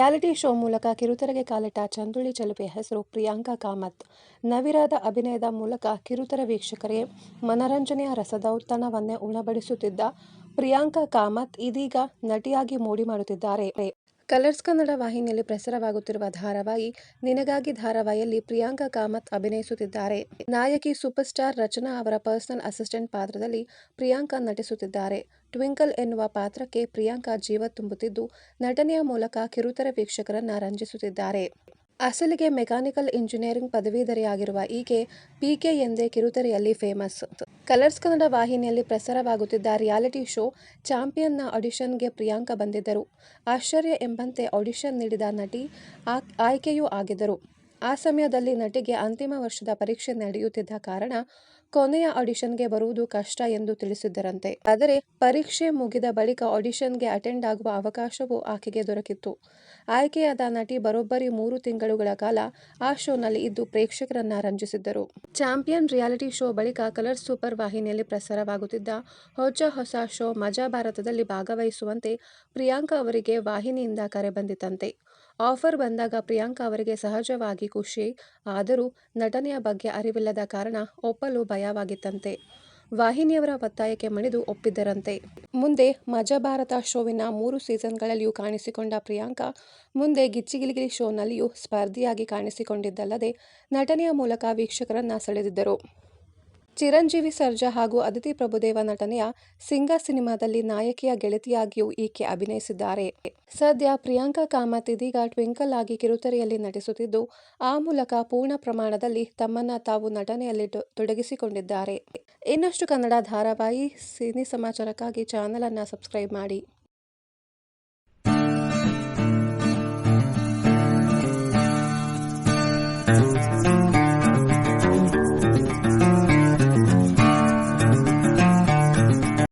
Reality show ಮೂಲಕ ಕಿರುತೆರೆಗೆ ಕಾಲಿಟ್ಟ ಚಂದುಳ್ಳಿ ಚೆಲುವೆಯ ಹೆಸರು ಪ್ರಿಯಾಂಕಾ ಕಾಮತ್. ನವಿರಾದ ಅಭಿನಯದ ಮೂಲಕ ಕಿರುತೆರೆ ವೀಕ್ಷಕರಿಗೆ ಮನರಂಜನೆಯ ರಸದೌತಣವನ್ನೇ ಉಣಬಡಿಸುತ್ತಿದ್ದ ಪ್ರಿಯಾಂಕಾ ಕಾಮತ್ ಇದೀಗ ನಟಿಯಾಗಿ ಮೋಡಿ ಮಾಡುತ್ತಿದ್ದಾರೆ. ಕಲರ್ಸ್ ಕನ್ನಡ ವಾಹಿನಿಯಲ್ಲಿ ಪ್ರಸಾರವಾಗುತ್ತಿರುವ ಧಾರಾವಾಹಿ ನಿನಗಾಗಿ ಧಾರಾವಾಹಿಯಲ್ಲಿ ಪ್ರಿಯಾಂಕಾ ಕಾಮತ್ ಅಭಿನಯಿಸುತ್ತಿದ್ದಾರೆ. ನಾಯಕಿ ಸೂಪರ್ ಸ್ಟಾರ್ ರಚನಾ ಅವರ ಪರ್ಸನಲ್ ಅಸಿಸ್ಟೆಂಟ್ ಪಾತ್ರದಲ್ಲಿ ಪ್ರಿಯಾಂಕಾ ನಟಿಸುತ್ತಿದ್ದಾರೆ. ಟ್ವಿಂಕಲ್ ಎನ್ನುವ ಪಾತ್ರಕ್ಕೆ ಪ್ರಿಯಾಂಕಾ ಜೀವ ತುಂಬುತ್ತಿದ್ದು, ನಟನೆಯ ಮೂಲಕ ಕಿರುತೆರೆ ವೀಕ್ಷಕರನ್ನ ರಂಜಿಸುತ್ತಿದ್ದಾರೆ. ಅಸಲಿಗೆ ಮೆಕ್ಯಾನಿಕಲ್ ಇಂಜಿನಿಯರಿಂಗ್ ಪದವೀಧರೆಯಾಗಿರುವ ಈಕೆ ಪಿಕೆ ಎಂದೇ ಕಿರುತೆರೆಯಲ್ಲಿ ಫೇಮಸ್. ಕಲರ್ಸ್ ಕನ್ನಡ ವಾಹಿನಿಯಲ್ಲಿ ಪ್ರಸಾರವಾಗುತ್ತಿದ್ದ ರಿಯಾಲಿಟಿ ಶೋ ಚಾಂಪಿಯನ್ನ ಆಡಿಷನ್ಗೆ ಪ್ರಿಯಾಂಕಾ ಬಂದಿದ್ದರು. ಆಶ್ಚರ್ಯ ಎಂಬಂತೆ ಆಡಿಷನ್ ನೀಡಿದ ನಟಿ ಆಯ್ಕೆಯೂ ಆಗಿದ್ದರು. ಆ ಸಮಯದಲ್ಲಿ ನಟಿಗೆ ಅಂತಿಮ ವರ್ಷದ ಪರೀಕ್ಷೆ ನಡೆಯುತ್ತಿದ್ದ ಕಾರಣ ಕೊನೆಯ ಆಡಿಷನ್ಗೆ ಬರುವುದು ಕಷ್ಟ ಎಂದು ತಿಳಿಸಿದ್ದರಂತೆ. ಆದರೆ ಪರೀಕ್ಷೆ ಮುಗಿದ ಬಳಿಕ ಆಡಿಷನ್ಗೆ ಅಟೆಂಡ್ ಆಗುವ ಅವಕಾಶವೂ ಆಕೆಗೆ ದೊರಕಿತ್ತು. ಆಯ್ಕೆಯಾದ ನಟಿ ಬರೋಬ್ಬರಿ 3 ತಿಂಗಳುಗಳ ಕಾಲ ಆ ಶೋನಲ್ಲಿ ಇದ್ದು ಪ್ರೇಕ್ಷಕರನ್ನ ರಂಜಿಸಿದ್ದರು. ಚಾಂಪಿಯನ್ ರಿಯಾಲಿಟಿ ಶೋ ಬಳಿಕ ಕಲರ್ಸ್ ಸೂಪರ್ ವಾಹಿನಿಯಲ್ಲಿ ಪ್ರಸಾರವಾಗುತ್ತಿದ್ದ ಹೊಸ ಶೋ ಮಜಾ ಭಾರತದಲ್ಲಿ ಭಾಗವಹಿಸುವಂತೆ ಪ್ರಿಯಾಂಕಾ ಅವರಿಗೆ ವಾಹಿನಿಯಿಂದ ಕರೆ ಬಂದಿತ್ತಂತೆ. ಆಫರ್ ಬಂದಾಗ ಪ್ರಿಯಾಂಕಾ ಅವರಿಗೆ ಸಹಜವಾಗಿ ಖುಷಿ. ಆದರೂ ನಟನೆಯ ಬಗ್ಗೆ ಅರಿವಿಲ್ಲದ ಕಾರಣ ಒಪ್ಪಲು ಭಯವಾಗಿತ್ತಂತೆ. ವಾಹಿನಿಯವರ ಒತ್ತಾಯಕ್ಕೆ ಮಣಿದು ಒಪ್ಪಿದ್ದರಂತೆ. ಮುಂದೆ ಮಜಾ ಭಾರತ ಶೋವಿನ 3 ಸೀಸನ್ಗಳಲ್ಲಿಯೂ ಕಾಣಿಸಿಕೊಂಡ ಪ್ರಿಯಾಂಕಾ ಮುಂದೆ ಗಿಚ್ಚಿ ಗಿಲಿ ಗಿಲಿ ಶೋನಲ್ಲಿಯೂ ಸ್ಪರ್ಧಿಯಾಗಿ ಕಾಣಿಸಿಕೊಂಡಿದ್ದಲ್ಲದೆ ನಟನೆಯ ಮೂಲಕ ವೀಕ್ಷಕರನ್ನ ಸೆಳೆದಿದ್ದರು. ಚಿರಂಜೀವಿ ಸರ್ಜಾ ಹಾಗೂ ಅದಿತಿ ಪ್ರಭುದೇವ ನಟನೆಯ ಸಿಂಗ ಸಿನಿಮಾದಲ್ಲಿ ನಾಯಕಿಯ ಗೆಳತಿಯಾಗಿಯೂ ಈಕೆ ಅಭಿನಯಿಸಿದ್ದಾರೆ. ಸದ್ಯ ಪ್ರಿಯಾಂಕಾ ಕಾಮತ್ ಇದೀಗ ಟ್ವಿಂಕಲ್ ಆಗಿ ಕಿರುತೆರೆಯಲ್ಲಿ ನಟಿಸುತ್ತಿದ್ದು, ಆ ಮೂಲಕ ಪೂರ್ಣ ಪ್ರಮಾಣದಲ್ಲಿ ತಮ್ಮನ್ನ ತಾವು ನಟನೆಯಲ್ಲಿ ತೊಡಗಿಸಿಕೊಂಡಿದ್ದಾರೆ. ಇನ್ನಷ್ಟು ಕನ್ನಡ ಧಾರಾವಾಹಿ, ಸಿನಿ ಸಮಾಚಾರಕ್ಕಾಗಿ ಚಾನೆಲ್ ಅನ್ನ ಸಬ್ಸ್ಕ್ರೈಬ್ ಮಾಡಿ.